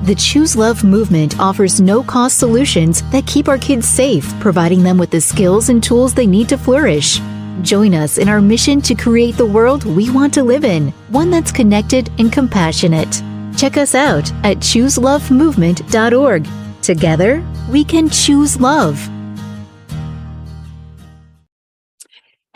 The Choose Love movement offers no-cost solutions that keep our kids safe, providing them with the skills and tools they need to flourish. Join us in our mission to create the world we want to live in, one that's connected and compassionate. Check us out at chooselovemovement.org. Together, we can choose love.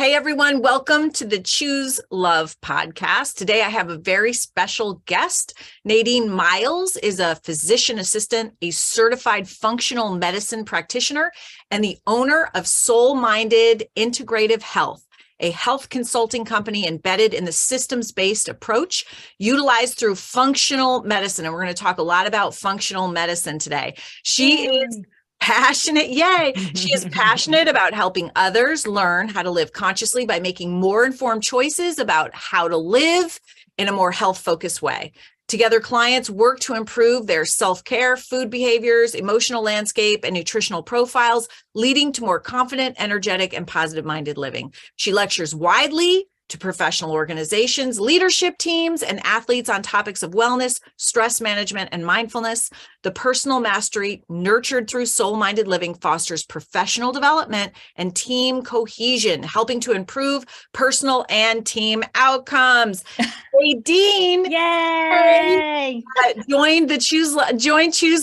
Hey everyone, welcome to the Choose Love podcast. Today I have a very special guest. Nadine Miles is a physician assistant, a certified functional medicine practitioner, and the owner of Soul Minded Integrative Health, a health consulting company embedded in the systems-based approach utilized through functional medicine. And we're going to talk a lot about functional medicine today. She is passionate. Yay. She is passionate about helping others learn how to live consciously by making more informed choices about how to live in a more health-focused way. Together, clients work to improve their self-care, food behaviors, emotional landscape, and nutritional profiles, leading to more confident, energetic, and positive-minded living. She lectures widely to professional organizations, leadership teams, and athletes on topics of wellness, stress management, and mindfulness. The personal mastery nurtured through soul-minded living fosters professional development and team cohesion, helping to improve personal and team outcomes. Nadine, yay! Join Choose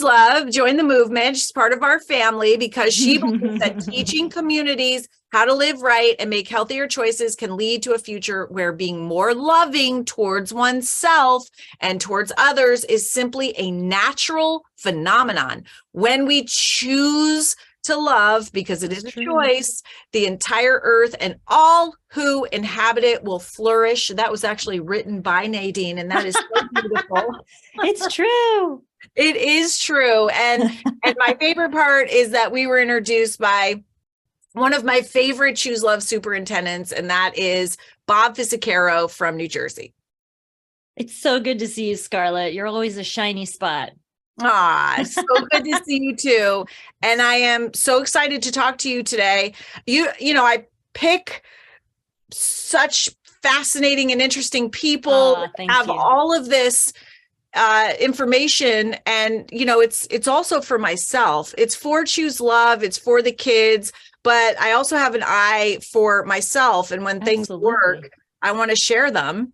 Love, join the movement. She's part of our family because she believes that teaching communities how to live right and make healthier choices can lead to a future where being more loving towards oneself and towards others is simply a natural phenomenon. When we choose to love, because it is a choice, the entire earth and all who inhabit it will flourish. That was actually written by Nadine, and that is so beautiful. It's true. It is true. And my favorite part is that we were introduced by one of my favorite Choose Love superintendents, and that is Bob Fisicaro from New Jersey. It's so good to see you, Scarlett. You're always a shiny spot. So good to see you too. And I am so excited to talk to you today. You know, I pick such fascinating and interesting people, have all of this information. And, you know, it's also for myself. It's for Choose Love. It's for the kids. But I also have an eye for myself. And when things work, I want to share them.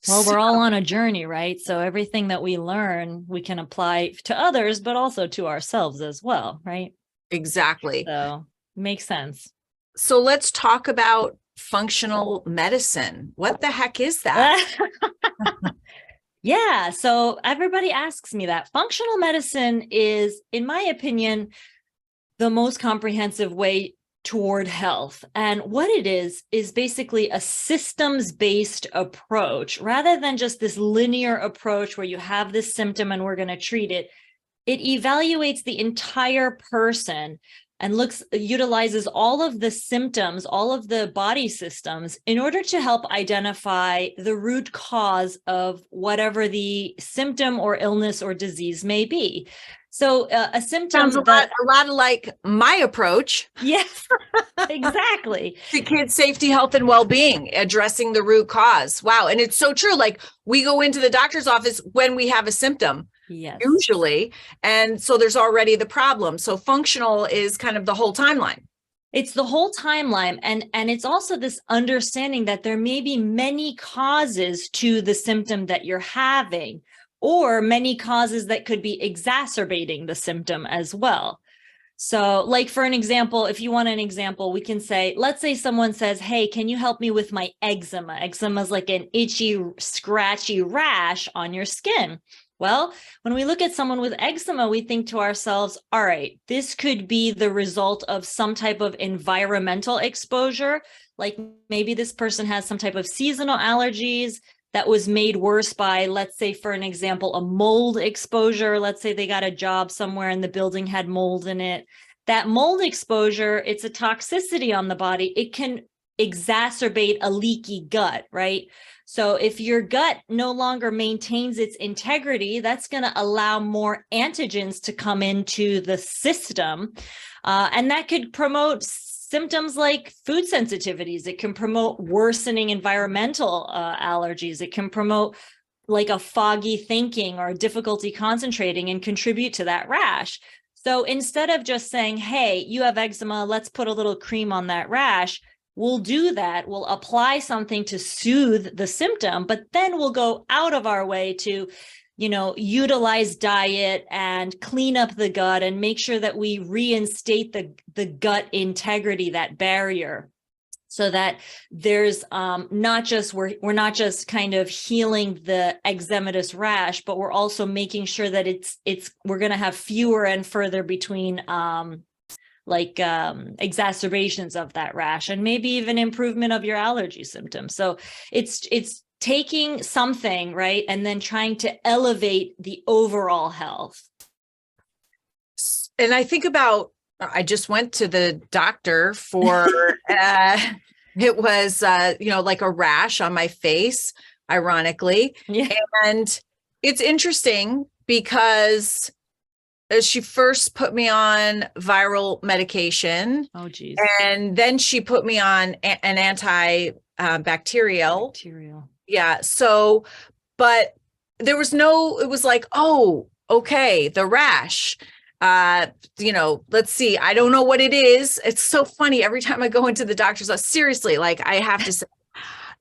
Well, we're all on a journey, right? So everything that we learn, we can apply to others, but also to ourselves as well, right? Exactly. So makes sense. So let's talk about functional medicine. What the heck is that? Yeah. So everybody asks me that. Functional medicine is, in my opinion, the most comprehensive way toward health. And what it is basically a systems-based approach rather than just this linear approach where you have this symptom and we're going to treat it. It evaluates the entire person and utilizes all of the symptoms, all of the body systems in order to help identify the root cause of whatever the symptom or illness or disease may be. So a symptom sounds a lot like my approach. Yes, exactly. To kids' safety, health, and well-being, addressing the root cause. Wow. And it's so true. Like we go into the doctor's office when we have a symptom, usually. And so there's already the problem. So functional is kind of the whole timeline. It's the whole timeline. And it's also this understanding that there may be many causes to the symptom that you're having, or many causes that could be exacerbating the symptom as well. So like for an example, if you want an example, we can say, let's say someone says, hey, can you help me with my eczema? Eczema is like an itchy, scratchy rash on your skin. Well, when we look at someone with eczema, we think to ourselves, all right, this could be the result of some type of environmental exposure. Like maybe this person has some type of seasonal allergies that was made worse by, let's say, for an example, a mold exposure. Let's say they got a job somewhere and the building had mold in it. That mold exposure, it's a toxicity on the body. It can exacerbate a leaky gut, right? So if your gut no longer maintains its integrity, that's going to allow more antigens to come into the system. And that could promote symptoms like food sensitivities. It can promote worsening environmental allergies. It can promote like a foggy thinking or difficulty concentrating and contribute to that rash. So instead of just saying, hey, you have eczema, let's put a little cream on that rash, we'll do that. We'll apply something to soothe the symptom, but then we'll go out of our way to, utilize diet and clean up the gut and make sure that we reinstate the gut integrity, that barrier, so that there's not just, we're not just kind of healing the eczematous rash, but we're also making sure that we're going to have fewer and further between exacerbations of that rash, and maybe even improvement of your allergy symptoms. So it's taking something, right, and then trying to elevate the overall health. And I think about, I just went to the doctor for, it was, like a rash on my face, ironically. Yeah. And it's interesting because she first put me on viral medication. Oh, geez. And then she put me on an antibacterial. Yeah. So, but there was it was like, oh, okay, the rash. Let's see. I don't know what it is. It's so funny. Every time I go into the doctor's office, seriously, like I have to say,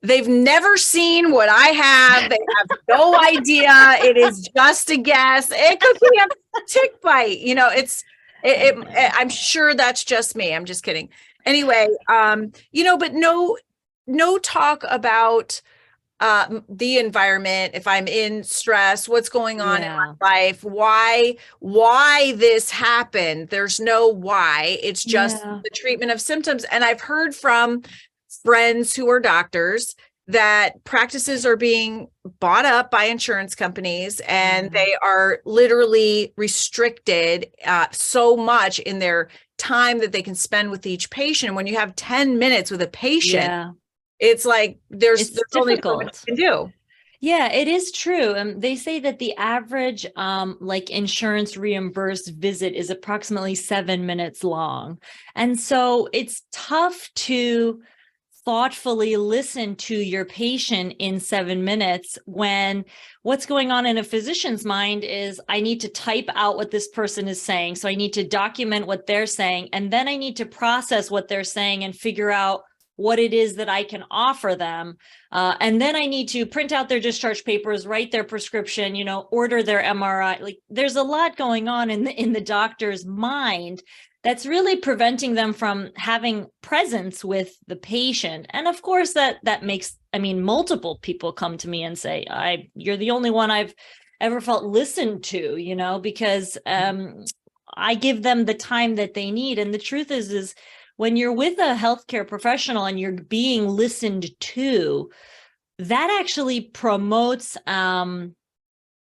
they've never seen what I have. They have no idea. It is just a guess. It could be a tick bite. I'm sure that's just me. I'm just kidding. Anyway, but no talk about the environment, if I'm in stress, what's going on in my life, why this happened. There's no why. It's just the treatment of symptoms. And I've heard from friends who are doctors that practices are being bought up by insurance companies, and they are literally restricted so much in their time that they can spend with each patient. When you have 10 minutes with a patient, it's like there's only so much you can do. Yeah, it is true. They say that the average insurance reimbursed visit is approximately 7 minutes long. And so it's tough to thoughtfully listen to your patient in 7 minutes when what's going on in a physician's mind is, I need to type out what this person is saying. So I need to document what they're saying, and then I need to process what they're saying and figure out what it is that I can offer them. And then I need to print out their discharge papers, write their prescription, order their MRI. Like, there's a lot going on in the doctor's mind that's really preventing them from having presence with the patient. And of course that makes, multiple people come to me and say, you're the only one I've ever felt listened to, because I give them the time that they need. And the truth is when you're with a healthcare professional and you're being listened to, that actually promotes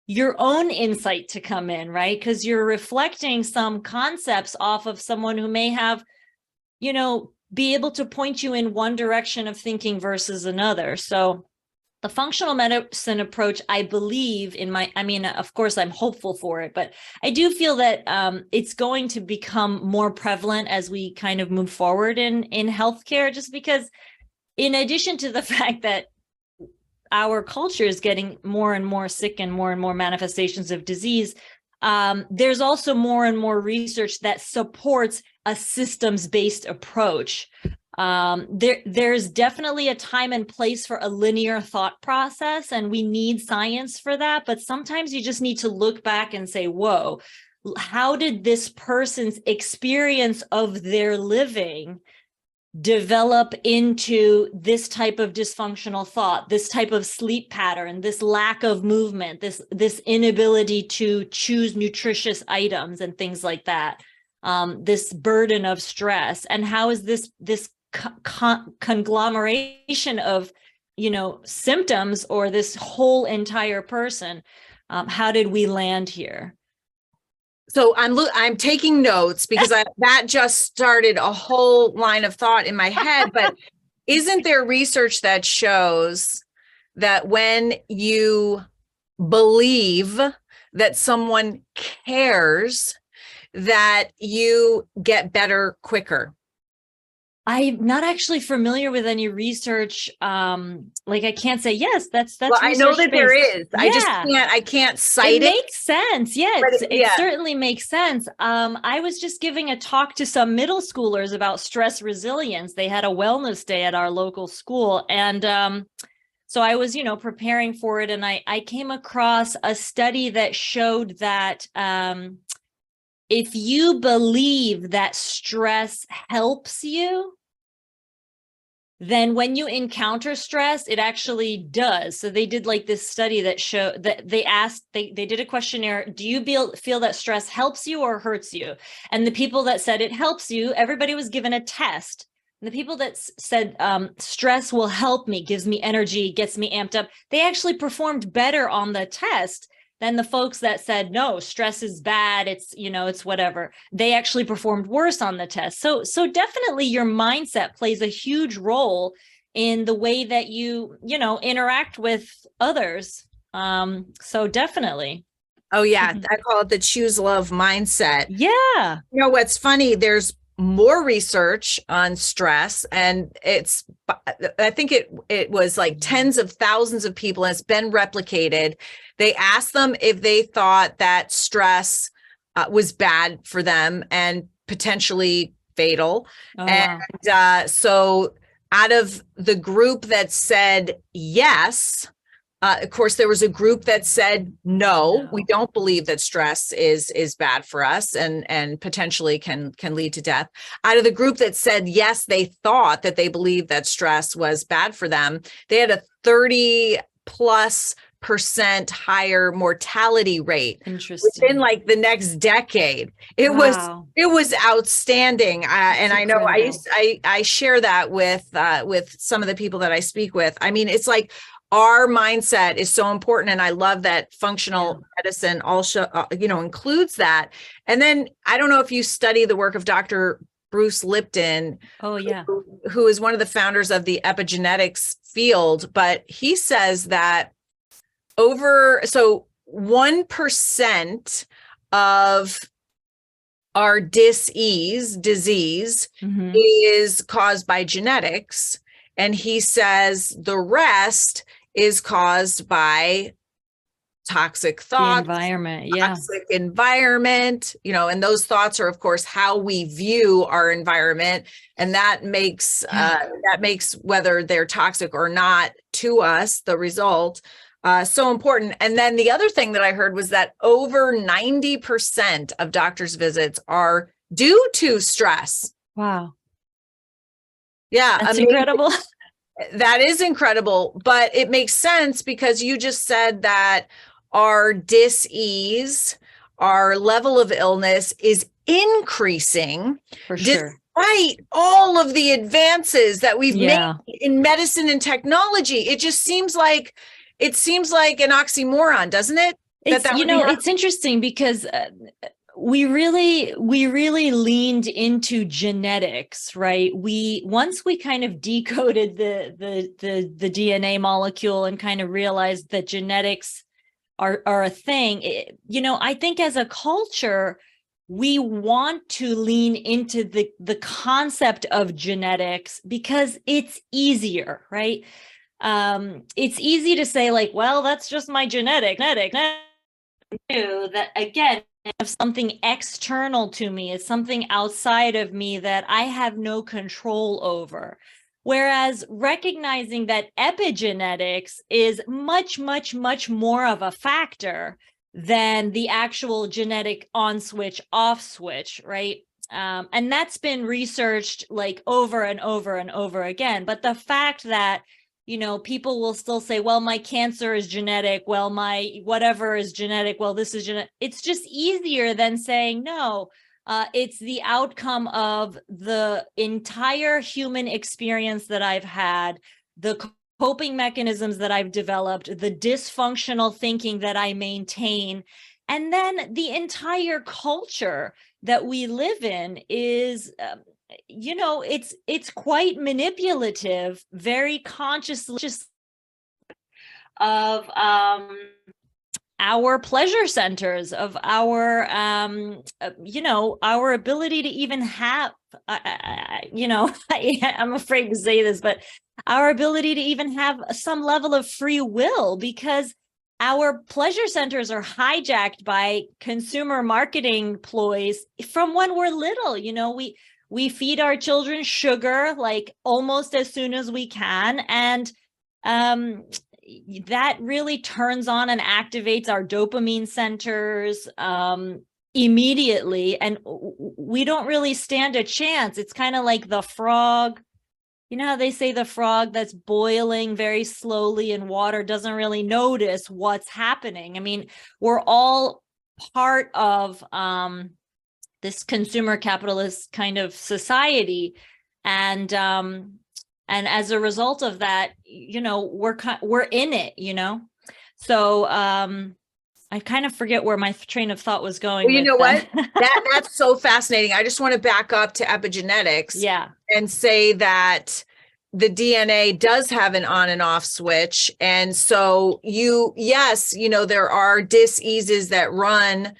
your own insight to come in, right? Because you're reflecting some concepts off of someone who may have, be able to point you in one direction of thinking versus another. So the functional medicine approach, I believe of course, I'm hopeful for it, but I do feel that it's going to become more prevalent as we kind of move forward in healthcare, just because in addition to the fact that our culture is getting more and more sick and more manifestations of disease, there's also more and more research that supports a systems-based approach. There's definitely a time and place for a linear thought process, and we need science for that. But sometimes you just need to look back and say, whoa, how did this person's experience of their living develop into this type of dysfunctional thought, this type of sleep pattern, this lack of movement, this inability to choose nutritious items and things like that, this burden of stress, and how is this conglomeration of symptoms, or this whole entire person, how did we land here? So I'm taking notes because that just started a whole line of thought in my head. But isn't there research that shows that when you believe that someone cares, that you get better quicker? I'm not actually familiar with any research. Like I can't say, yes, that's Well, I know that there research-based. is. Yeah. I can't It cite it. makes sense. Yeah, But it certainly makes sense. I was just giving a talk to some middle schoolers about stress resilience. They had a wellness day at our local school. And so I was, preparing for it. And I came across a study that showed that if you believe that stress helps you, then when you encounter stress, it actually does. So they did like this study that showed that they did a questionnaire. Do you feel that stress helps you or hurts you? And the people that said it helps you, everybody was given a test. And the people that said stress will help me, gives me energy, gets me amped up, they actually performed better on the test than the folks that said, no, stress is bad. It's whatever. They actually performed worse on the test. So definitely your mindset plays a huge role in the way that you interact with others. So definitely. Oh yeah, I call it the choose love mindset. Yeah. What's funny, there's more research on stress, and I think it was like tens of thousands of people, and it's been replicated. They asked them if they thought that stress was bad for them and potentially fatal. Oh, and wow. So out of the group that said yes, of course, there was a group that said, no, we don't believe that stress is bad for us and potentially can lead to death. Out of the group that said, yes, they thought that they believed that stress was bad for them, they had a 30+% higher mortality rate within like the next decade. It was outstanding. And I know I share that with some of the people that I speak with. I mean, it's like, our mindset is so important. And I love that functional medicine also, includes that. And then I don't know if you study the work of Dr. Bruce Lipton. Oh, yeah. Who is one of the founders of the epigenetics field, but he says that 1% of our disease is caused by genetics. And he says the rest is caused by toxic thoughts, toxic environment, and those thoughts are, of course, how we view our environment. And that makes whether they're toxic or not to us, the result, so important. And then the other thing that I heard was that over 90% of doctors' visits are due to stress. Wow. Yeah. That's incredible. That is incredible, but it makes sense because you just said that our dis-ease, our level of illness is increasing. For sure. Despite all of the advances that we've made in medicine and technology. It just seems like an oxymoron, doesn't it? It's interesting because we really leaned into genetics, right? Once we kind of decoded the DNA molecule and kind of realized that genetics are a thing. I think as a culture, we want to lean into the concept of genetics because it's easier, right? It's easy to say like, well, that's just my genetic. That again, of something external to me, it's something outside of me that I have no control over. Whereas recognizing that epigenetics is much, much, much more of a factor than the actual genetic on switch, off switch, right? And that's been researched like over and over and over again. But the fact that people will still say, well, my cancer is genetic. Well, my whatever is genetic. Well, this is genetic. It's just easier than saying, no, it's the outcome of the entire human experience that I've had, the coping mechanisms that I've developed, the dysfunctional thinking that I maintain. And then the entire culture that we live in is it's quite manipulative, very consciously of our our pleasure centers, of our, our ability to even have, I'm afraid to say this, but our ability to even have some level of free will, because our pleasure centers are hijacked by consumer marketing ploys from when we're little. We feed our children sugar like almost as soon as we can, and that really turns on and activates our dopamine centers immediately, and we don't really stand a chance. It's kind of like the frog. You know how they say the frog that's boiling very slowly in water doesn't really notice what's happening? I mean, we're all part of this consumer capitalist kind of society, and as a result of that, we're in it. So I kind of forget where my train of thought was going. Well, you know what? That's so fascinating. I just want to back up to epigenetics. Yeah. And say that the DNA does have an on and off switch. And so there are diseases that run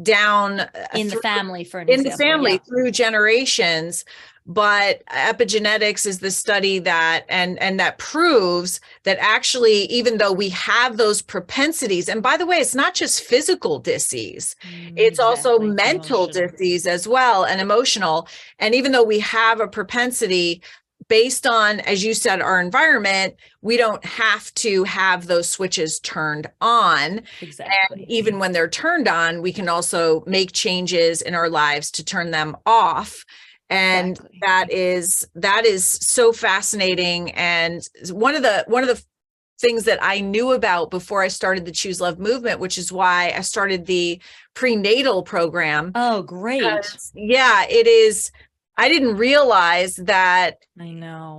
down in the family, for an example. In the family through generations. But epigenetics is the study that and that proves that actually, even though we have those propensities, and by the way, it's not just physical disease, it's also mental disease as well, and emotional. And even though we have a propensity based on, as you said, our environment, we don't have to have those switches turned on. Exactly. And even when they're turned on, we can also make changes in our lives to turn them off. And exactly. that is so fascinating. And one of the things that I knew about before I started the Choose Love movement, which is why I started the prenatal program. Oh, great. Yeah, it is. I didn't realize that. I know.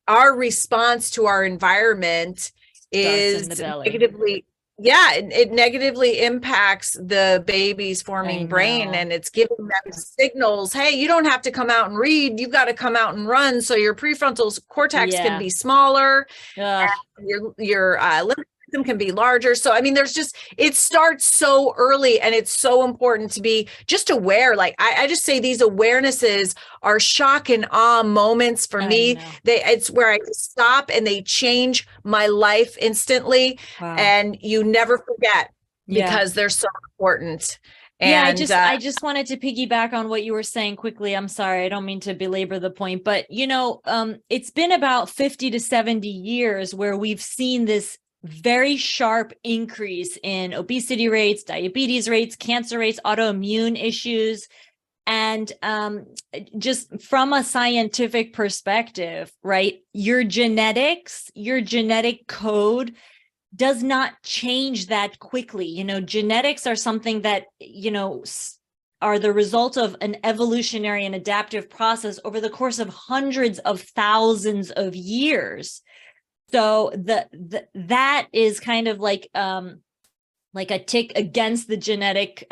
Our response to our environment is negatively. Yeah, it negatively impacts the baby's forming brain, and it's giving them signals. Hey, you don't have to come out and read. You've got to come out and run. So your prefrontal cortex can be smaller. Your limbic system can be larger. So, I mean, it starts so early, and it's so important to be just aware. Like I just say these awarenesses are shock and awe moments for me. It's where I stop and they change my life instantly. Wow. And you never forget because they're so important. And I just wanted to piggyback on what you were saying quickly. I'm sorry, I don't mean to belabor the point, but it's been about 50 to 70 years where we've seen this very sharp increase in obesity rates, diabetes rates, cancer rates, autoimmune issues. And just from a scientific perspective, right, your genetics, your genetic code does not change that quickly. Genetics are something that, are the result of an evolutionary and adaptive process over the course of hundreds of thousands of years. So that is kind of like a tick against the genetic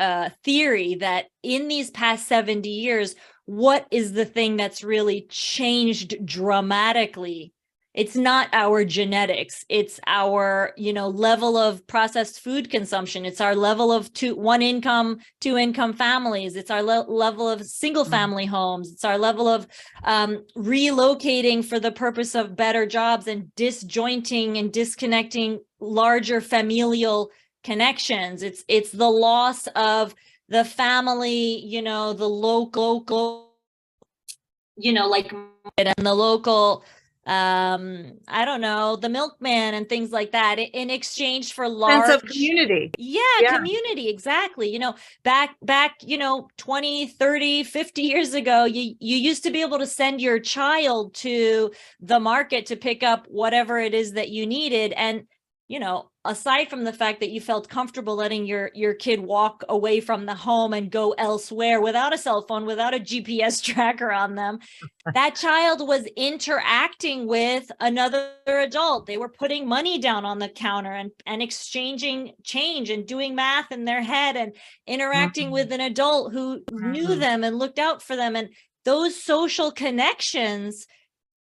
theory that in these past 70 years, what is the thing that's really changed dramatically? It's not our genetics. It's our, level of processed food consumption. It's our level of one income, two income families. It's our level of single family homes. It's our level of relocating for the purpose of better jobs and disjointing and disconnecting larger familial connections. It's the loss of the family, the local, and the local, I don't know, the milkman and things like that in exchange for large sense of community. Yeah, community. Exactly. Back, 20, 30, 50 years ago, you used to be able to send your child to the market to pick up whatever it is that you needed. And, aside from the fact that you felt comfortable letting your kid walk away from the home and go elsewhere without a cell phone, without a GPS tracker on them, that child was interacting with another adult. They were putting money down on the counter and exchanging change and doing math in their head and interacting with an adult who knew them and looked out for them. And those social connections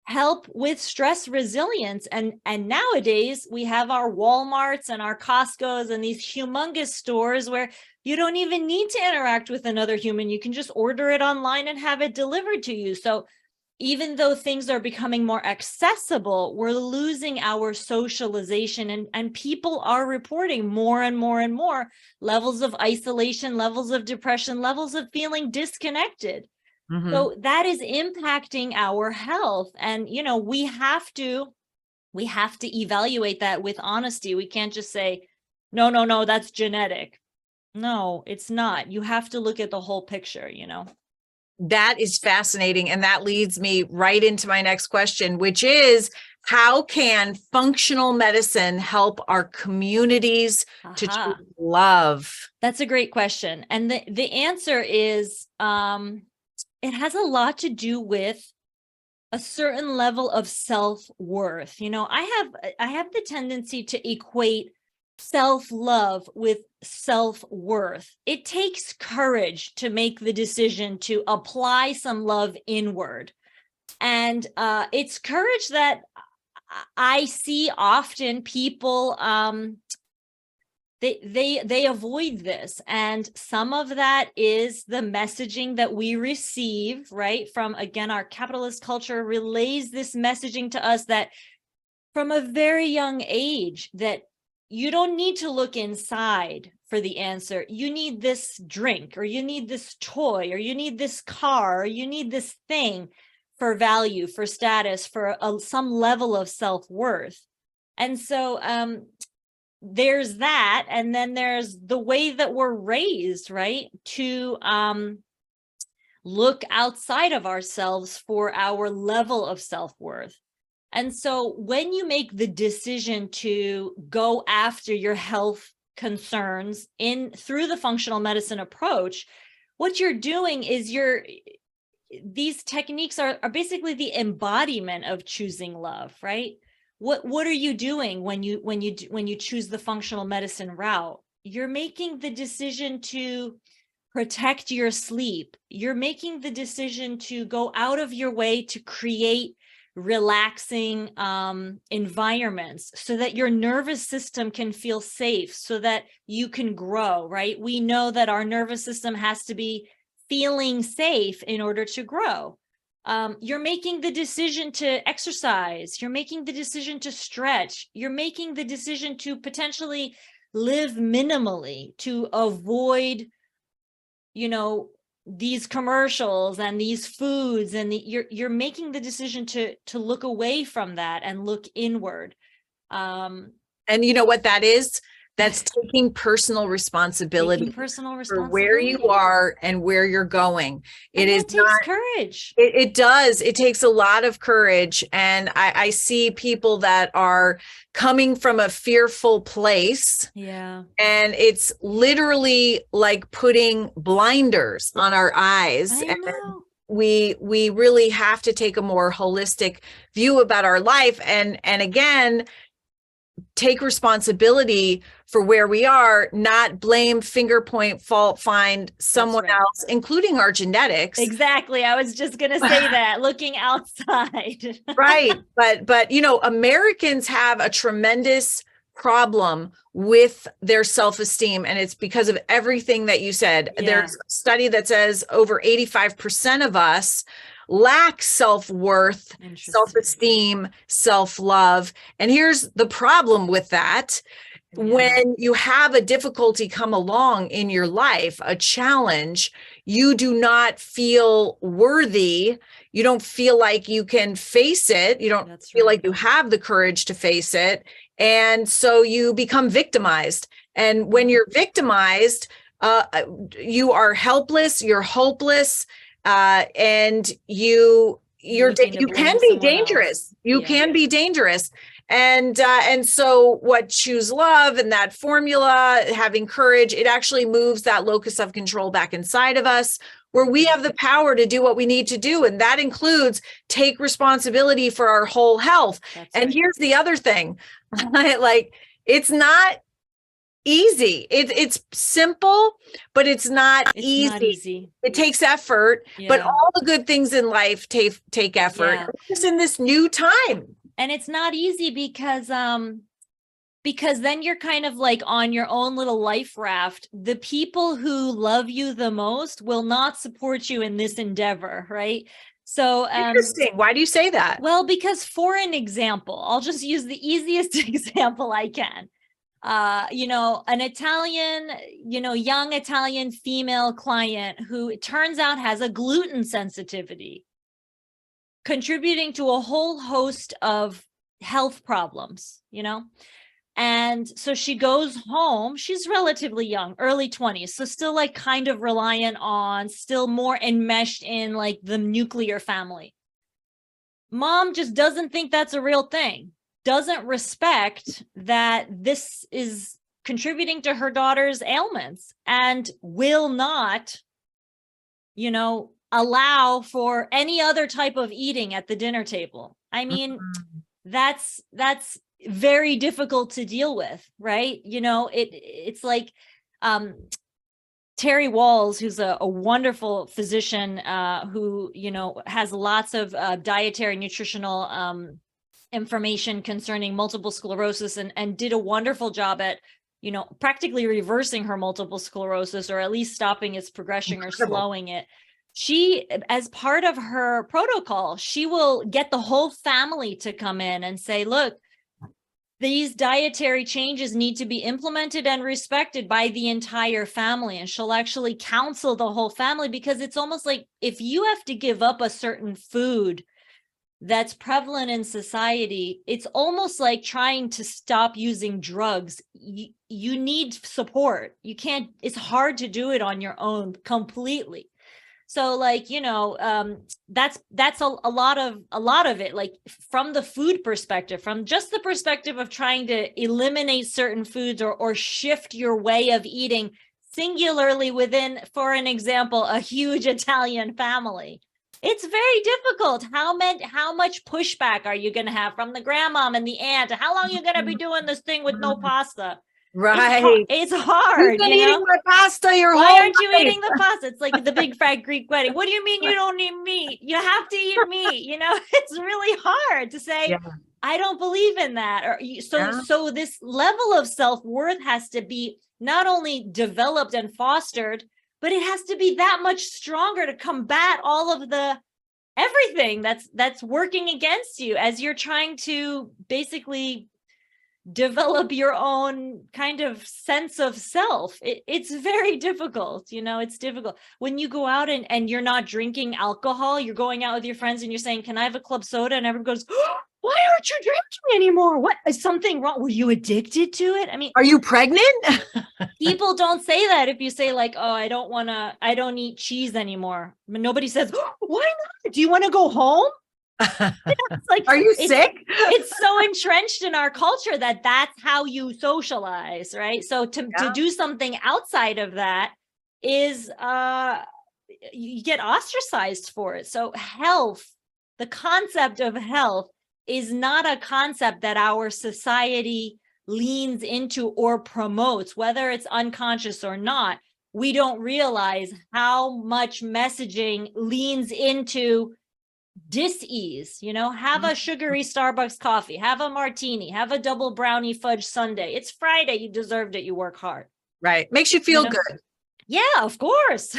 help with stress resilience. And nowadays we have our Walmarts and our Costco's and these humongous stores where you don't even need to interact with another human. You can just order it online and have it delivered to you. So even though things are becoming more accessible, we're losing our socialization, and people are reporting more and more and more levels of isolation, levels of depression, levels of feeling disconnected. Mm-hmm. So that is impacting our health. And, we have to evaluate that with honesty. We can't just say, no, that's genetic. No, it's not. You have to look at the whole picture, That is fascinating. And that leads me right into my next question, which is, how can functional medicine help our communities to choose love? That's a great question. And the answer is, it has a lot to do with a certain level of self-worth. I have the tendency to equate self-love with self-worth. It takes courage to make the decision to apply some love inward. And it's courage that I see often people, they avoid this. And some of that is the messaging that we receive, right? From, again, our capitalist culture relays this messaging to us that from a very young age, that you don't need to look inside for the answer. You need this drink, or you need this toy, or you need this car, or you need this thing for value, for status, for some level of self-worth. And so there's that. And then there's the way that we're raised, right? To look outside of ourselves for our level of self-worth. And so when you make the decision to go after your health concerns through the functional medicine approach, what you're doing is these techniques are basically the embodiment of choosing love, right? What are you doing when you choose the functional medicine route? You're making the decision to protect your sleep. You're making the decision to go out of your way to create relaxing environments so that your nervous system can feel safe, so that you can grow, right? We know that our nervous system has to be feeling safe in order to grow. You're making the decision to exercise. You're making the decision to stretch. You're making the decision to potentially live minimally, to avoid, these commercials and these foods, and you're making the decision to look away from that and look inward. And you know what that is? That's taking personal responsibility for where you are and where you're going. It takes courage. It does. It takes a lot of courage. And I see people that are coming from a fearful place. Yeah. And it's literally like putting blinders on our eyes. I know. We really have to take a more holistic view about our life. And again, take responsibility for where we are, not blame, finger point, fault find someone else, including our genetics. Exactly. I was just going to say that, looking outside. Right. But, Americans have a tremendous problem with their self-esteem. And it's because of everything that you said. Yeah. There's a study that says over 85% of us lack self-worth, self-esteem, self-love. And here's the problem with that. Yeah. When you have a difficulty come along in your life, a challenge, you do not feel worthy. You don't feel like you can face it. You don't feel like you have the courage to face it. And so you become victimized. And when you're victimized, you are helpless, you're hopeless. And you can be dangerous. You can be dangerous. And so what Choose Love and that formula, having courage, it actually moves that locus of control back inside of us, where we have the power to do what we need to do. And that includes take responsibility for our whole health. Here's the other thing, like, it's not easy. It's simple, but it's not It's easy. not easy. It takes effort, but Yeah. all the good things in life take effort. Yeah. Just in this new time. And it's not easy because then you're kind of like on your own little life raft. The people who love you the most will not support you in this endeavor, right? So Interesting. Why do you say that? well, because for an example, I'll just use the easiest example I can. An Italian, young Italian female client who it turns out has a gluten sensitivity, contributing to a whole host of health problems, And so she goes home. She's relatively young, early 20s. So still like kind of reliant on, still more enmeshed in like the nuclear family. Mom just doesn't think that's a real thing, doesn't respect that this is contributing to her daughter's ailments, and will not, allow for any other type of eating at the dinner table. I mean, that's very difficult to deal with, right? It's like Terry Walls, who's a wonderful physician who, has lots of dietary nutritional information concerning multiple sclerosis and did a wonderful job at, practically reversing her multiple sclerosis, or at least stopping its progression or slowing it. She, as part of her protocol, she will get the whole family to come in and say, look, these dietary changes need to be implemented and respected by the entire family. And she'll actually counsel the whole family, because it's almost like if you have to give up a certain food that's prevalent in society, it's almost like trying to stop using drugs. You need support. You can't, it's hard to do it on your own completely. So like, that's a lot of it, like from the food perspective, from just the perspective of trying to eliminate certain foods or shift your way of eating singularly within, for an example, a huge Italian family. It's very difficult. How much pushback are you going to have from the grandmom and the aunt? How long are you going to be doing this thing with no pasta? Right. It's hard. You've been eating my pasta your whole Why aren't you life. eating the pasta? It's like the big fat Greek wedding. What do you mean you don't eat meat? You have to eat meat. It's really hard to say, I don't believe in that. So this level of self-worth has to be not only developed and fostered, but it has to be that much stronger to combat all of the everything that's working against you as you're trying to basically develop your own kind of sense of self. It's very difficult. It's difficult when you go out and you're not drinking alcohol. You're going out with your friends and you're saying, can I have a club soda? And everyone goes, oh, why aren't you drinking anymore? What, is something wrong? Were you addicted to it? I mean, are you pregnant? People don't say that. If you say like, oh, I don't eat cheese anymore. But nobody says, oh, why not? Do you want to go home? Like, are you sick? It's so entrenched in our culture that's how you socialize, right? So to do something outside of that is you get ostracized for it. So health, the concept of health, is not a concept that our society leans into or promotes, whether it's unconscious or not. We don't realize how much messaging leans into dis-ease. Have a sugary Starbucks coffee, have a martini, have a double brownie fudge sundae. It's Friday, you deserved it, you work hard. Right. Makes you feel good. Yeah, of course.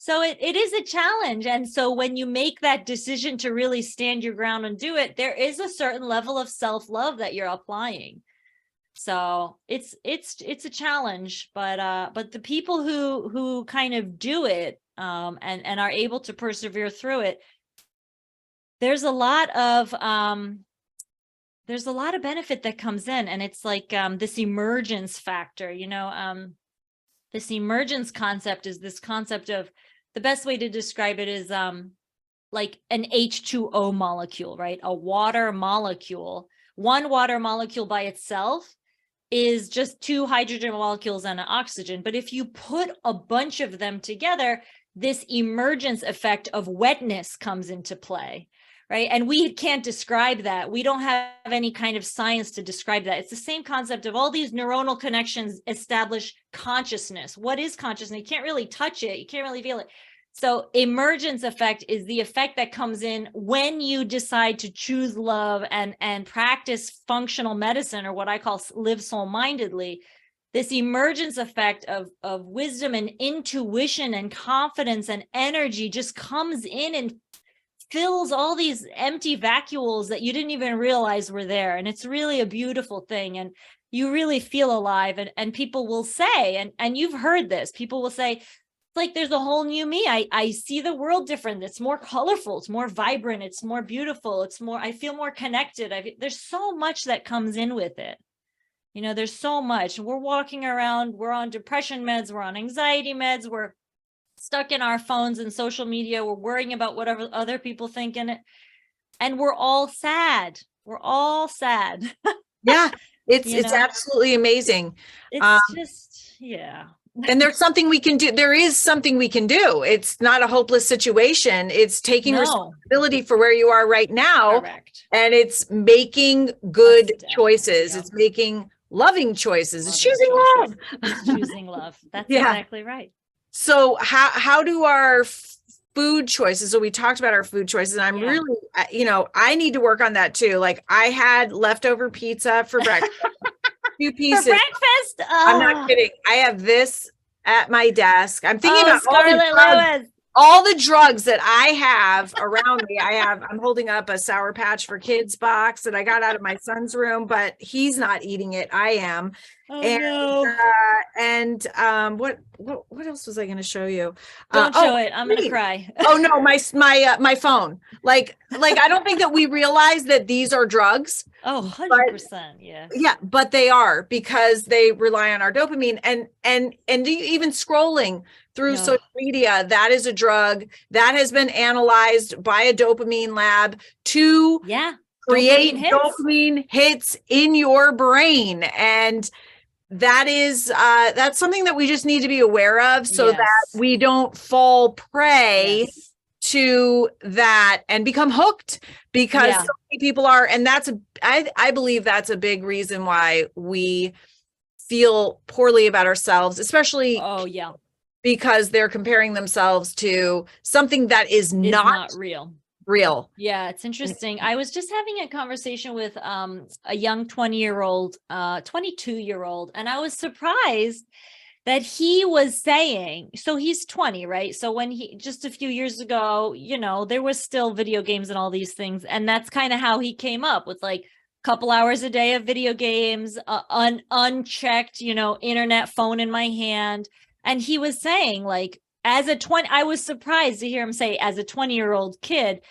So it is a challenge. And so when you make that decision to really stand your ground and do it, there is a certain level of self-love that you're applying. So it's a challenge, but the people who kind of do it and are able to persevere through it, there's a lot of benefit that comes in. And it's like this emergence factor, this emergence concept is this concept of, the best way to describe it is like an H2O molecule, right? A water molecule. One water molecule by itself is just two hydrogen molecules and an oxygen. But if you put a bunch of them together, this emergence effect of wetness comes into play, right? And we can't describe that. We don't have any kind of science to describe that. It's the same concept of all these neuronal connections establish consciousness. What is consciousness? You can't really touch it. You can't really feel it. So emergence effect is the effect that comes in when you decide to choose love and practice functional medicine, or what I call live soul-mindedly. This emergence effect of wisdom and intuition and confidence and energy just comes in and fills all these empty vacuoles that you didn't even realize were there. And it's really a beautiful thing. And you really feel alive. And people will say, and you've heard this, people will say, like, there's a whole new me. I see the world different. It's more colorful. It's more vibrant. It's more beautiful. I feel more connected. There's so much that comes in with it. You know, there's so much. We're walking around, we're on depression meds, we're on anxiety meds, we're stuck in our phones and social media, we're worrying about whatever other people think in it. And we're all sad. We're all sad. Yeah, it's absolutely amazing. It's just, yeah. And there's something we can do. There is something we can do. It's not a hopeless situation. It's taking responsibility for where you are right now. Correct. And it's making good choices. Yeah. It's making loving choices. It's choosing love. It's choosing love. That's exactly right. So how do our food choices? So we talked about our food choices, and I'm really, I need to work on that too. Like, I had leftover pizza for breakfast. 2 pieces. For breakfast? Oh. I'm not kidding. I have this at my desk. I'm thinking about Scarlett all the drugs that I have around me. I'm holding up a Sour Patch for Kids box that I got out of my son's room, but he's not eating it. I am. Oh, no. What else was I going to show you? Don't show it. I'm going to cry. Oh no, my phone. Like I don't think that we realize that these are drugs. Oh, 100%. Yeah. Yeah, but they are, because they rely on our dopamine, and even scrolling through social media, that is a drug that has been analyzed by a dopamine lab to create dopamine hits in your brain. And that is that's something that we just need to be aware of, so that we don't fall prey to that and become hooked, because so many people are. And I believe that's a big reason why we feel poorly about ourselves, especially because they're comparing themselves to something that is not real. Yeah, it's interesting. I was just having a conversation with a young 22-year-old, and I was surprised that he was saying, so he's 20, right? So when just a few years ago, there was still video games and all these things. And that's kind of how he came up with, like, a couple hours a day of video games, unchecked, internet, phone in my hand. And he was saying, like, I was surprised to hear him say, as a 20-year-old kid,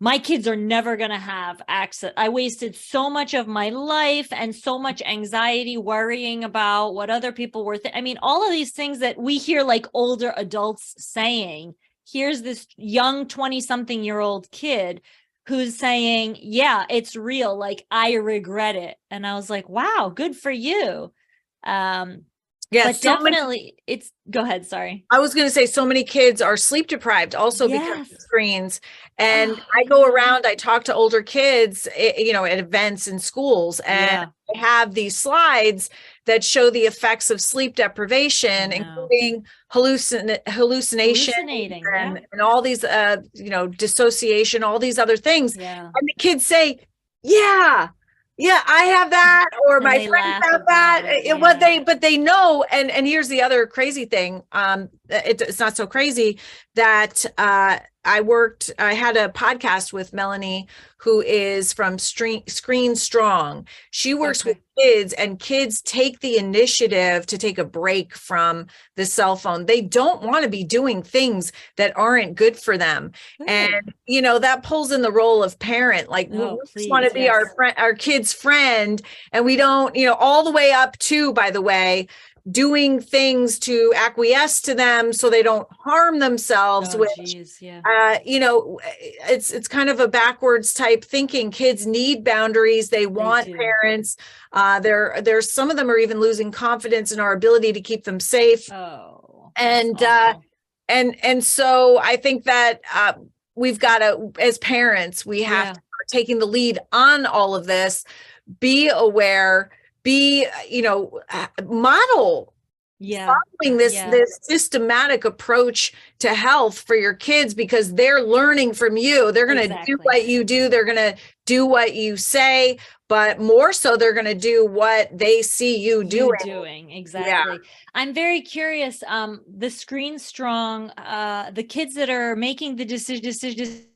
my kids are never going to have access. I wasted so much of my life and so much anxiety worrying about what other people were. All of these things that we hear like older adults saying. Here's this young 20-something-year-old kid who's saying, yeah, it's real. Like, I regret it. And I was like, wow, good for you. But definitely go ahead. Sorry. I was going to say, so many kids are sleep deprived also because of screens. And I go around, I talk to older kids, at events in schools, and I have these slides that show the effects of sleep deprivation, including hallucination and all these, dissociation, all these other things. Yeah. And the kids say, yeah, I have that, or my friends have that. But they know. And here's the other crazy thing. It's not so crazy that I had a podcast with Melanie, who is from Screen Strong. She works with kids, and kids take the initiative to take a break from the cell phone. They don't want to be doing things that aren't good for them. And, that pulls in the role of parent. Like, we just want to be our kid's friend. And we don't, all the way up to, by the way, doing things to acquiesce to them so they don't harm themselves, it's kind of a backwards type thinking. Kids need boundaries. They want parents. There's some of them are even losing confidence in our ability to keep them safe. And so I think that we've got to, as parents, we have to start taking the lead on all of this, be aware, be, model following this systematic approach to health for your kids, because they're learning from you. They're going to do what you do. They're going to do what you say, but more so they're going to do what they see you doing. Exactly. Yeah. I'm very curious. The Screen Strong, the kids that are making the decision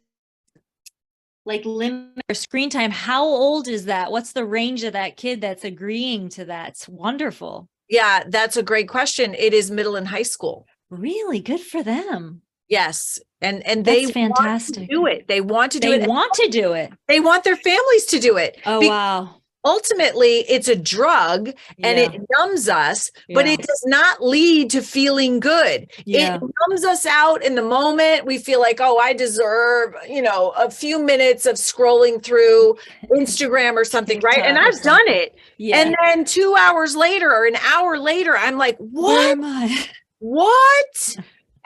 like limit their screen time, how old is that? What's the range of that kid that's agreeing to that? It's wonderful. Yeah, that's a great question. It is middle and high school. Really good for them. Yes. And that's fantastic. Want to do it. They want to do it. They want to do it. They want their families to do it. Oh, wow. Ultimately, it's a drug and it numbs us, but it does not lead to feeling good. It numbs us out in the moment. We feel like, oh, I deserve, a few minutes of scrolling through Instagram or something, right? And I've done it. Yeah. And then 2 hours later or an hour later, I'm like, what? Where am I? What?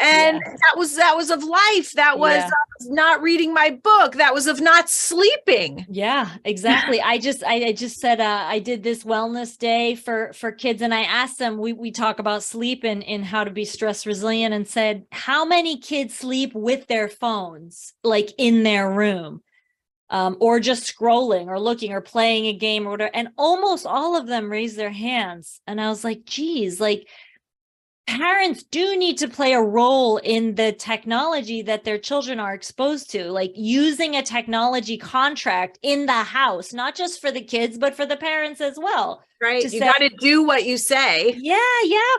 And that was of life. That was of not reading my book. That was of not sleeping. Yeah, exactly. I just said, I did this wellness day for kids, and I asked them, we talk about sleep and how to be stress resilient, and said, how many kids sleep with their phones, like in their room, or just scrolling or looking or playing a game or whatever? And almost all of them raised their hands. And I was like, geez, like, parents do need to play a role in the technology that their children are exposed to, like using a technology contract in the house, not just for the kids, but for the parents as well. Right. You got to do what you say. Yeah,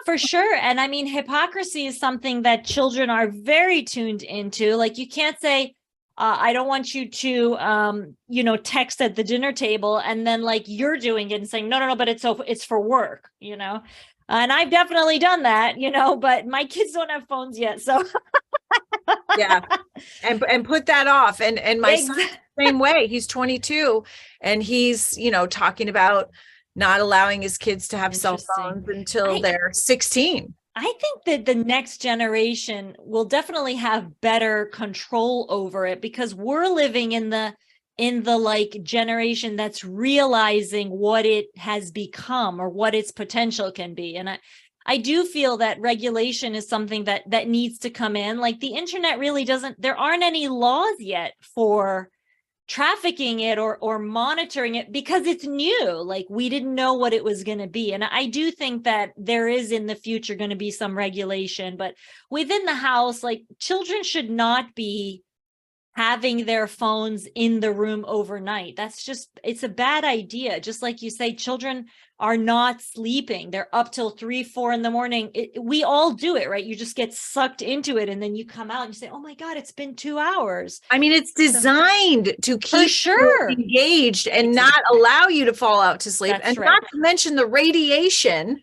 for sure. And I mean, hypocrisy is something that children are very tuned into. Like, you can't say, I don't want you to, text at the dinner table, and then like you're doing it and saying, no, but it's for work, And I've definitely done that, but my kids don't have phones yet. So yeah. And put that off. And my son, same way. He's 22 and he's, talking about not allowing his kids to have cell phones until they're 16. I think that the next generation will definitely have better control over it, because we're living in the like generation that's realizing what it has become or what its potential can be. And I do feel that regulation is something that needs to come in. Like, the internet really there aren't any laws yet for trafficking it or monitoring it, because it's new. Like, we didn't know what it was going to be. And I do think that there is in the future going to be some regulation, but within the house, like, children should not be having their phones in the room overnight. It's a bad idea. Just like you say, children are not sleeping. They're up till 3, 4 in the morning. We all do it, right? You just get sucked into it. And then you come out and you say, oh my God, it's been 2 hours. I mean, it's designed to keep you engaged and not allow you to fall out to sleep. That's not to mention the radiation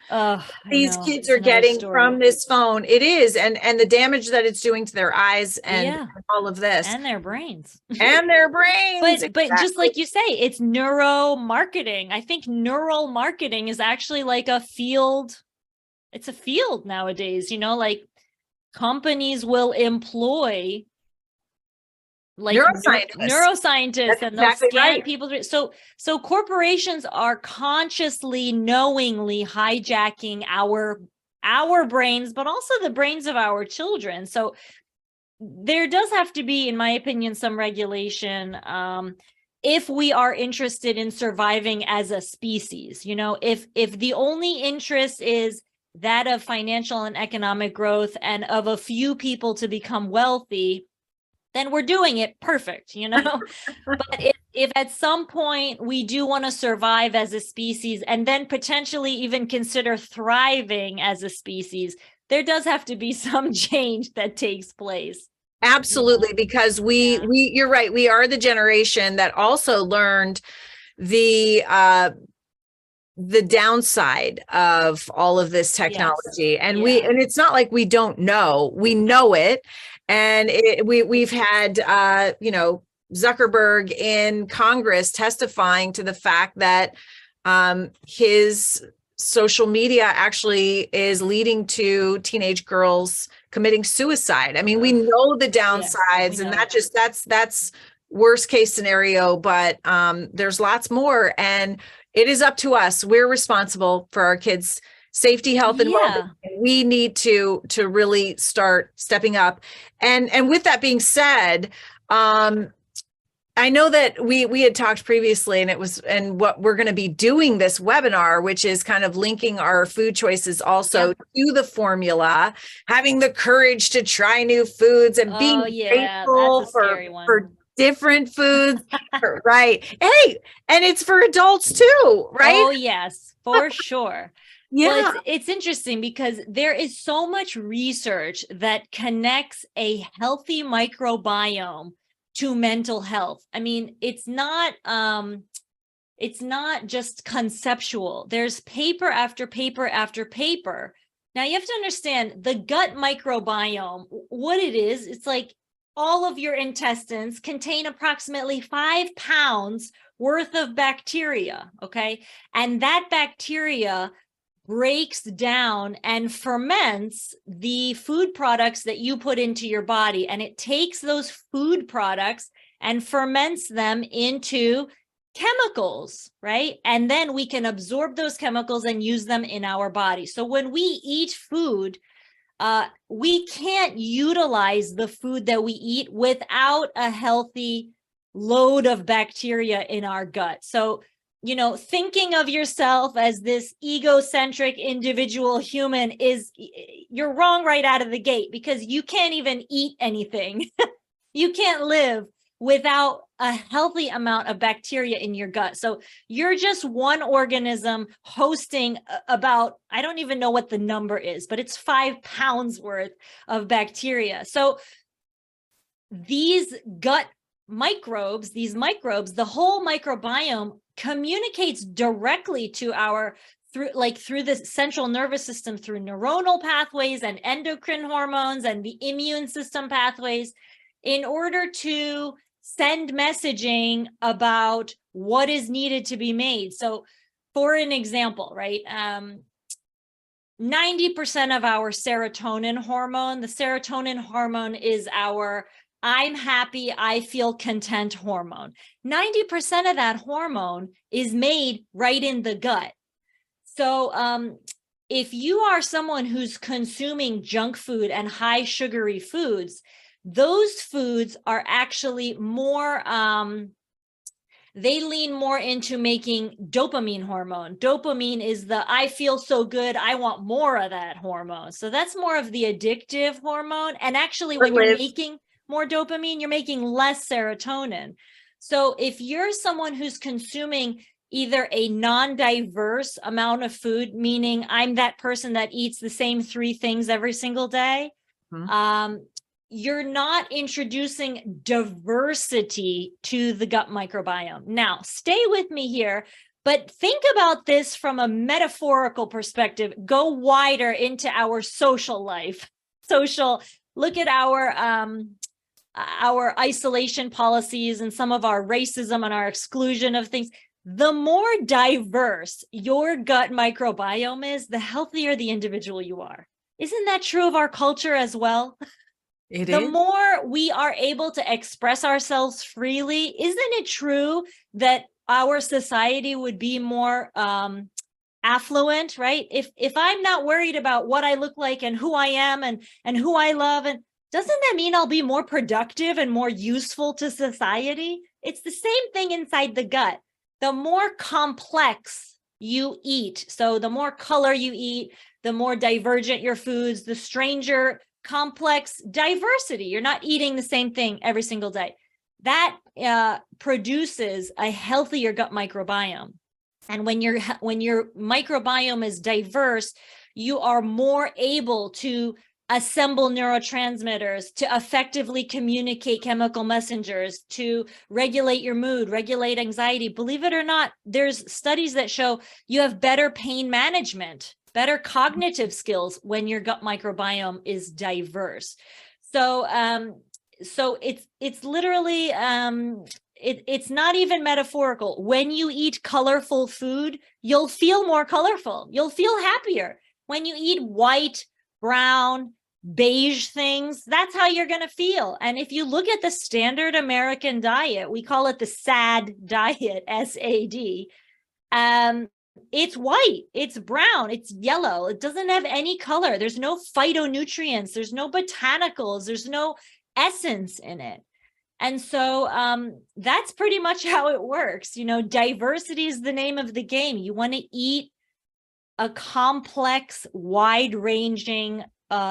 these kids are getting from this phone. It is. And the damage that it's doing to their eyes and all of this. And their brains. But just like you say, it's neuromarketing. I think neural marketing is actually like a field. It's a field nowadays, like companies will employ like neuroscientists and they'll scan people. So corporations are consciously, knowingly hijacking our brains, but also the brains of our children. So there does have to be, in my opinion, some regulation. If we are interested in surviving as a species, if the only interest is that of financial and economic growth and of a few people to become wealthy, then we're doing it perfect, But if at some point we do want to survive as a species and then potentially even consider thriving as a species, there does have to be some change that takes place. Absolutely, because you're right. We are the generation that also learned the downside of all of this technology. And and it's not like we don't know, we know it. And we've had, Zuckerberg in Congress testifying to the fact that his social media actually is leading to teenage girls committing suicide. I mean, we know the downsides, and that's worst case scenario, but there's lots more, and it is up to us. We're responsible for our kids' safety, health, and well-being. We need to really start stepping up. And with that being said, I know that we had talked previously, and what we're going to be doing this webinar, which is kind of linking our food choices also to the formula, having the courage to try new foods and being grateful for different foods, right? Hey, and it's for adults too, right? Oh, yes, for sure. Well, it's interesting because there is so much research that connects a healthy microbiome to mental health. I mean, it's not just conceptual. There's paper after paper after paper. Now you have to understand the gut microbiome, what it is. It's like all of your intestines contain approximately 5 pounds worth of bacteria. Okay. And that bacteria breaks down and ferments the food products that you put into your body. And it takes those food products and ferments them into chemicals, right? And then we can absorb those chemicals and use them in our body. So when we eat food, we can't utilize the food that we eat without a healthy load of bacteria in our gut. So, you know, thinking of yourself as this egocentric individual human you're wrong right out of the gate, because you can't even eat anything. You can't live without a healthy amount of bacteria in your gut. So you're just one organism hosting about, I don't even know what the number is, but it's 5 pounds worth of bacteria. So these gut microbes, the whole microbiome communicates directly to our through the central nervous system, through neuronal pathways and endocrine hormones and the immune system pathways, in order to send messaging about what is needed to be made. So for an example, right, 90% of our serotonin hormone, the serotonin hormone is our I'm happy, I feel content hormone. 90% of that hormone is made right in the gut. So if you are someone who's consuming junk food and high sugary foods, those foods are actually more, they lean more into making dopamine hormone. Dopamine is the I feel so good, I want more of that hormone. So that's more of the addictive hormone. And actually, when you're making more dopamine, you're making less serotonin. So if you're someone who's consuming either a non-diverse amount of food, meaning I'm that person that eats the same 3 things every single day, you're not introducing diversity to the gut microbiome. Now, stay with me here, but think about this from a metaphorical perspective. Go wider into our social life. Look at our isolation policies and some of our racism and our exclusion of things. The more diverse your gut microbiome is, the healthier the individual you are. Isn't that true of our culture as well? The more we are able to express ourselves freely, isn't it true that our society would be more affluent, right? If I'm not worried about what I look like and who I am and who I love, and doesn't that mean I'll be more productive and more useful to society? It's the same thing inside the gut. The more complex you eat, so the more color you eat, the more divergent your foods, the stranger complex diversity. You're not eating the same thing every single day. That produces a healthier gut microbiome. And when your microbiome is diverse, you are more able to assemble neurotransmitters, to effectively communicate chemical messengers, to regulate your mood, regulate anxiety. Believe it or not, there's studies that show you have better pain management, better cognitive skills when your gut microbiome is diverse. So it's literally it's not even metaphorical. When you eat colorful food, you'll feel more colorful. You'll feel happier. When you eat white, brown, beige things, that's how you're going to feel. And if you look at the standard American diet, we call it the SAD diet, SAD. It's white, it's brown, it's yellow. It doesn't have any color. There's no phytonutrients, there's no botanicals, there's no essence in it. And so that's pretty much how it works. Diversity is the name of the game. You want to eat a complex, wide-ranging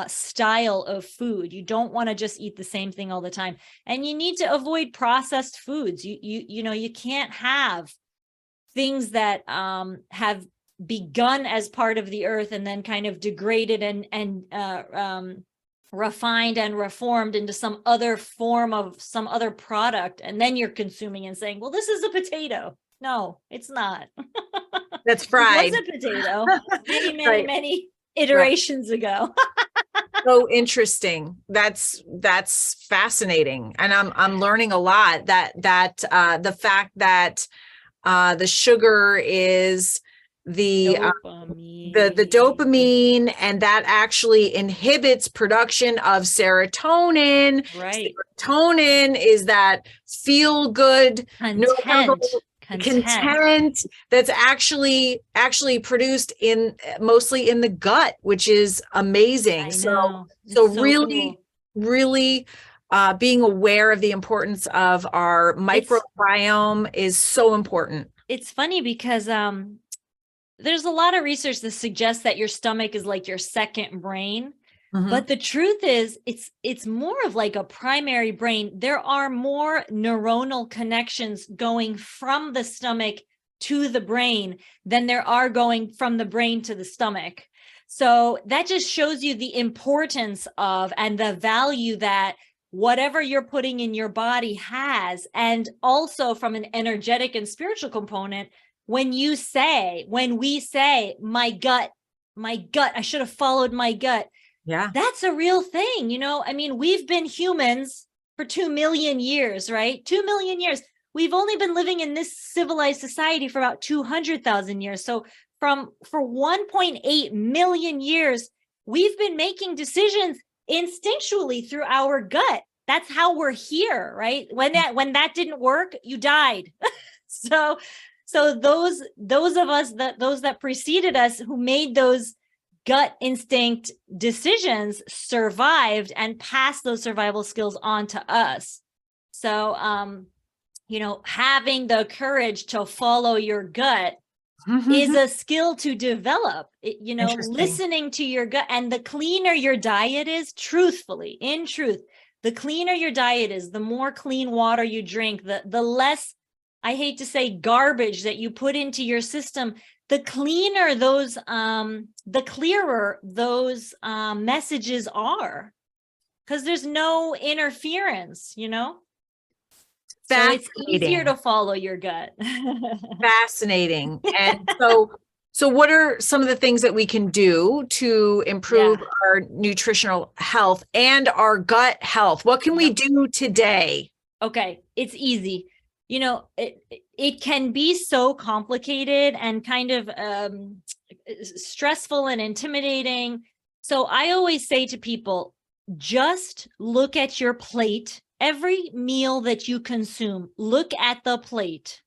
style of food. You don't want to just eat the same thing all the time. And you need to avoid processed foods. You can't have things that have begun as part of the earth and then kind of degraded and refined and reformed into some other form of some other product, and then you're consuming and saying, well, this is a potato. No, it's not. That's fried. It was a potato many iterations ago. So interesting. That's fascinating. And I'm learning a lot that the fact that the sugar is the dopamine, and that actually inhibits production of serotonin. Right. Serotonin is that feel good content that's actually produced mostly in the gut, which is amazing. So really cool. Really being aware of the importance of our microbiome is so important. It's funny because there's a lot of research that suggests that your stomach is like your second brain. Mm-hmm. But the truth is, it's more of like a primary brain. There are more neuronal connections going from the stomach to the brain than there are going from the brain to the stomach. So that just shows you the importance of and the value that whatever you're putting in your body has. And also from an energetic and spiritual component, when we say, my gut, I should have followed my gut. Yeah, that's a real thing. We've been humans for 2 million years, right? 2 million years. We've only been living in this civilized society for about 200,000 years. So for 1.8 million years, we've been making decisions instinctually through our gut. That's how we're here, right? When that didn't work, you died. So those of us that preceded us who made those gut instinct decisions survived and passed those survival skills on to us. So, having the courage to follow your gut is a skill to develop, listening to your gut. And the cleaner your diet is, truthfully, in truth, the cleaner your diet is, the more clean water you drink, the less, I hate to say, garbage that you put into your system, the cleaner the clearer those messages are, because there's no interference, So it's easier to follow your gut. Fascinating. And so what are some of the things that we can do to improve our nutritional health and our gut health? What can we do today? Okay, it's easy. It can be so complicated and kind of stressful and intimidating. So I always say to people, just look at your plate. Every meal that you consume, look at the plate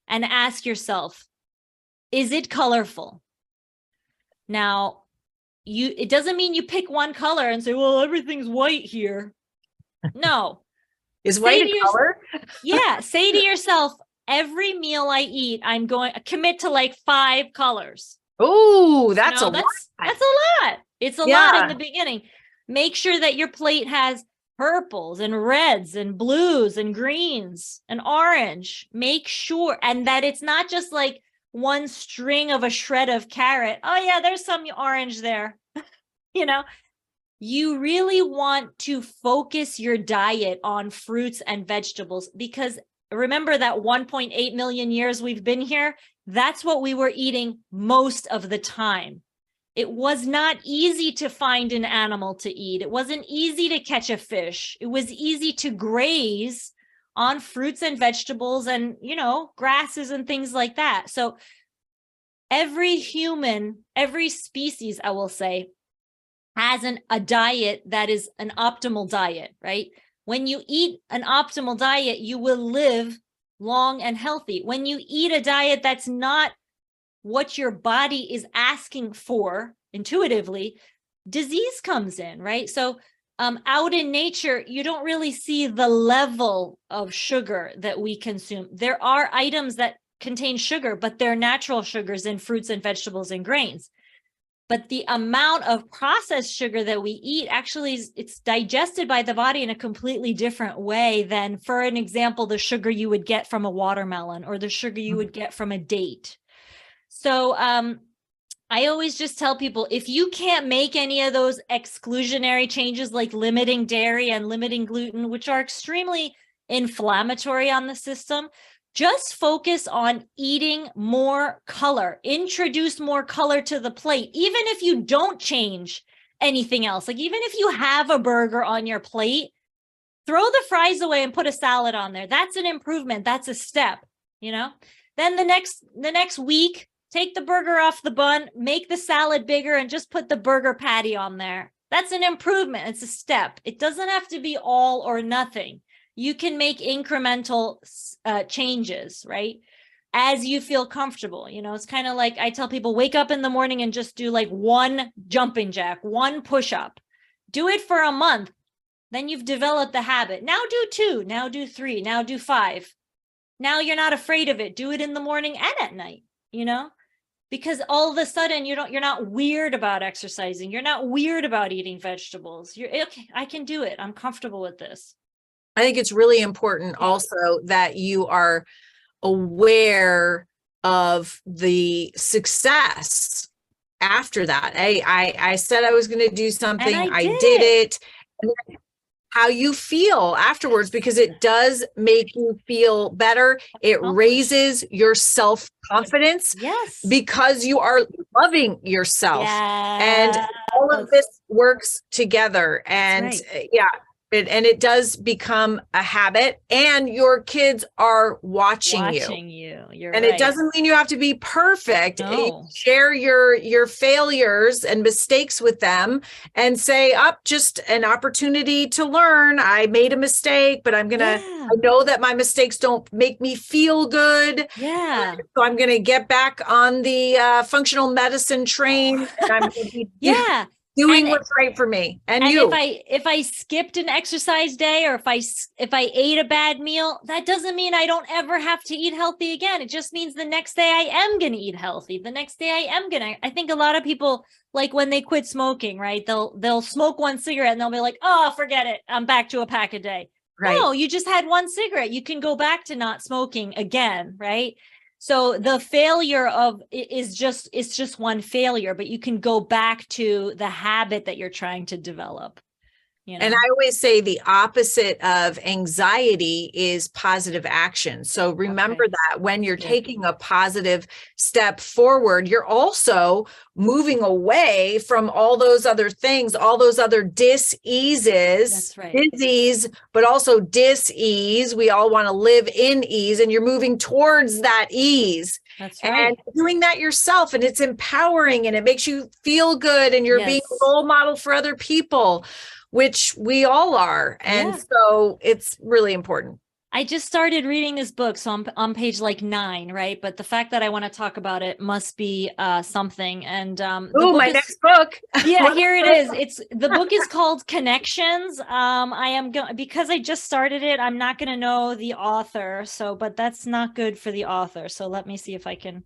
and ask yourself, is it colorful? Now, it doesn't mean you pick one color and say, well, everything's white here. No. Is white a color? Yeah. Say to yourself, every meal I eat, I'm going to commit to like 5 colors. Oh, that's a lot. That's a lot. It's a lot in the beginning. Make sure that your plate has purples and reds and blues and greens and orange. Make sure, and that it's not just like one string of a shred of carrot. Oh yeah, there's some orange there. You really want to focus your diet on fruits and vegetables, because remember that 1.8 million years we've been here, that's what we were eating most of the time. It was not easy to find an animal to eat. It wasn't easy to catch a fish. It was easy to graze on fruits and vegetables and, grasses and things like that. So every human, every species, I will say, has a diet that is an optimal diet, right? When you eat an optimal diet, you will live long and healthy. When you eat a diet that's not what your body is asking for intuitively, disease comes in, right? So out in nature, you don't really see the level of sugar that we consume. There are items that contain sugar, but they're natural sugars in fruits and vegetables and grains. But the amount of processed sugar that we eat actually it's digested by the body in a completely different way than, for an example, the sugar you would get from a watermelon or the sugar you would get from a date. So I always just tell people, if you can't make any of those exclusionary changes like limiting dairy and limiting gluten, which are extremely inflammatory on the system, just focus on eating more color, introduce more color to the plate, even if you don't change anything else. Like even if you have a burger on your plate, throw the fries away and put a salad on there. That's an improvement. That's a step, Then the next week, take the burger off the bun, make the salad bigger, and just put the burger patty on there. That's an improvement. It's a step. It doesn't have to be all or nothing. You can make incremental changes, right? As you feel comfortable. It's kind of like I tell people, wake up in the morning and just do like one jumping jack, one push-up. Do it for a month. Then you've developed the habit. Now do 2, now do 3, now do 5. Now you're not afraid of it. Do it in the morning and at night, because all of a sudden you're not weird about exercising. You're not weird about eating vegetables. You're okay. I can do it. I'm comfortable with this. I think it's really important also that you are aware of the success after that. I said I was going to do something. I did it. And how you feel afterwards, because it does make you feel better. It raises your self-confidence. Yes. Because you are loving yourself. Yes. And all of this works together. And it does become a habit, and your kids are watching you. You're and right. It doesn't mean you have to be perfect. No. Share your failures and mistakes with them and say, just an opportunity to learn. I made a mistake, but I know that my mistakes don't make me feel good. Yeah. So I'm going to get back on the functional medicine train. And I'm going to be doing what's right for me and you. If I skipped an exercise day, or if I ate a bad meal, that doesn't mean I don't ever have to eat healthy again. It just means the next day I am going to eat healthy. The next day I think a lot of people, like when they quit smoking, right? They'll smoke one cigarette and they'll be like, oh, forget it. I'm back to a pack a day. Right. No, you just had one cigarette. You can go back to not smoking again, right? So the failure is just one failure, but you can go back to the habit that you're trying to develop. And I always say the opposite of anxiety is positive action. So remember that when you're taking a positive step forward, you're also moving away from all those other things, all those other dis-eases. That's right. Disease, but also dis-ease. We all want to live in ease, and you're moving towards that ease. That's right. And doing that yourself, and it's empowering, and it makes you feel good, and you're being a role model for other people, which we all are. And so it's really important. I just started reading this book, so I'm on page 9, right? But the fact that I want to talk about it must be something. And my next book. Yeah, here it is. The book is called Connections. I am going, because I just started it, I'm not going to know the author. But that's not good for the author. So let me see if I can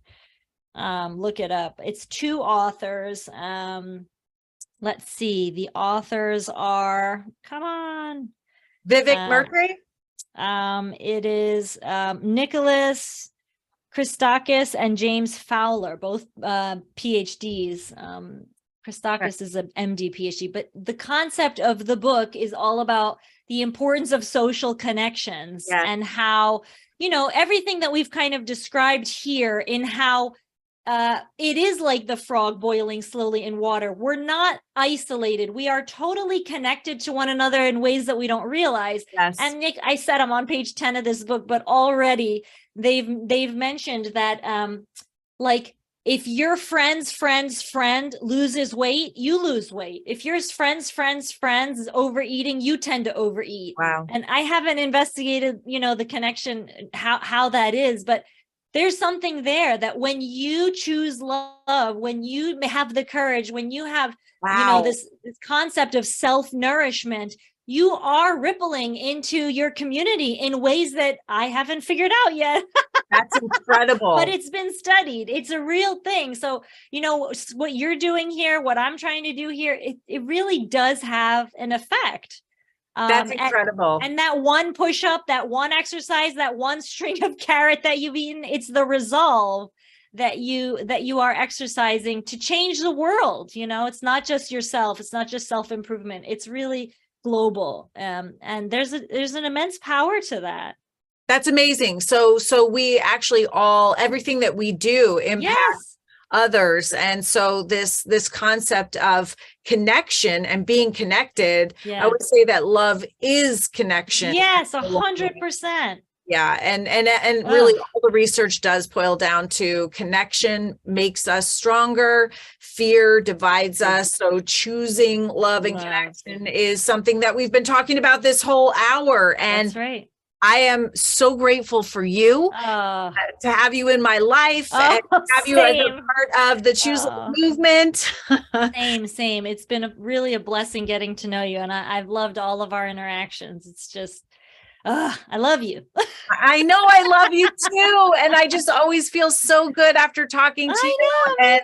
look it up. It's 2 authors. Let's see. The authors are, come on. Vivek Mercury. It is Nicholas Christakis and James Fowler, both PhDs. Christakis is an MD PhD, but the concept of the book is all about the importance of social connections and how, everything that we've kind of described here, in how it is like the frog boiling slowly in water. We're not isolated. We are totally connected to one another in ways that we don't realize. Yes. And Nick, I said I'm on page 10 of this book, but already they've mentioned that like if your friend's friend loses weight, you lose weight. If your friend's is overeating, you tend to overeat. Wow. And I haven't investigated, the connection, how that is, but there's something there that when you choose love, when you have the courage, when you have, this concept of self-nourishment, you are rippling into your community in ways that I haven't figured out yet. That's incredible. But it's been studied. It's a real thing. So, what you're doing here, what I'm trying to do here, it really does have an effect. That's incredible. And that one push-up, that one exercise, that one string of carrot that you've eaten, it's the resolve that you are exercising to change the world. It's not just yourself. It's not just self-improvement. It's really global. And there's an immense power to that. That's amazing. So we actually everything that we do impacts others. And so this concept of connection and being connected, I would say that love is connection. Yes, 100%. Yeah. And really all the research does boil down to connection makes us stronger. Fear divides us. So choosing love and connection is something that we've been talking about this whole hour. And that's right. I am so grateful for you to have you in my life and have you as a part of the Choose Love movement. Same. It's been really a blessing getting to know you. And I've loved all of our interactions. It's just, I love you. I know I love you too. And I just always feel so good after talking to you. And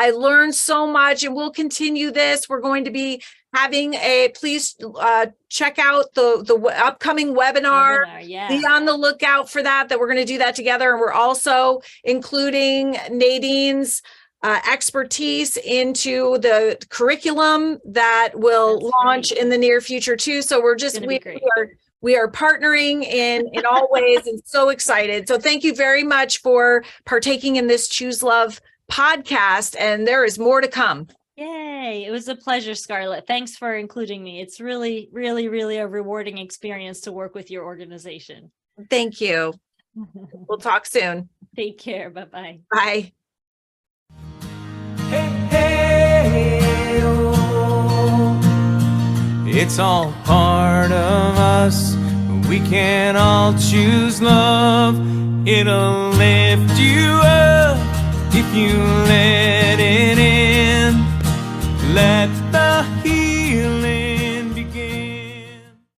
I learned so much, and we'll continue this. We're going to be having please check out the upcoming webinar. Be on the lookout for that we're going to do that together. And we're also including Nadine's expertise into the curriculum that will launch in the near future too. So we are partnering in all ways and so excited. So thank you very much for partaking in this Choose Love podcast. And there is more to come. Yay. It was a pleasure, Scarlett. Thanks for including me. It's really, really, really a rewarding experience to work with your organization. Thank you. We'll talk soon. Take care. Bye-bye. Bye. Hey, hey, oh. It's all part of us. We can all choose love. It'll lift you up if you let it in. Let the heat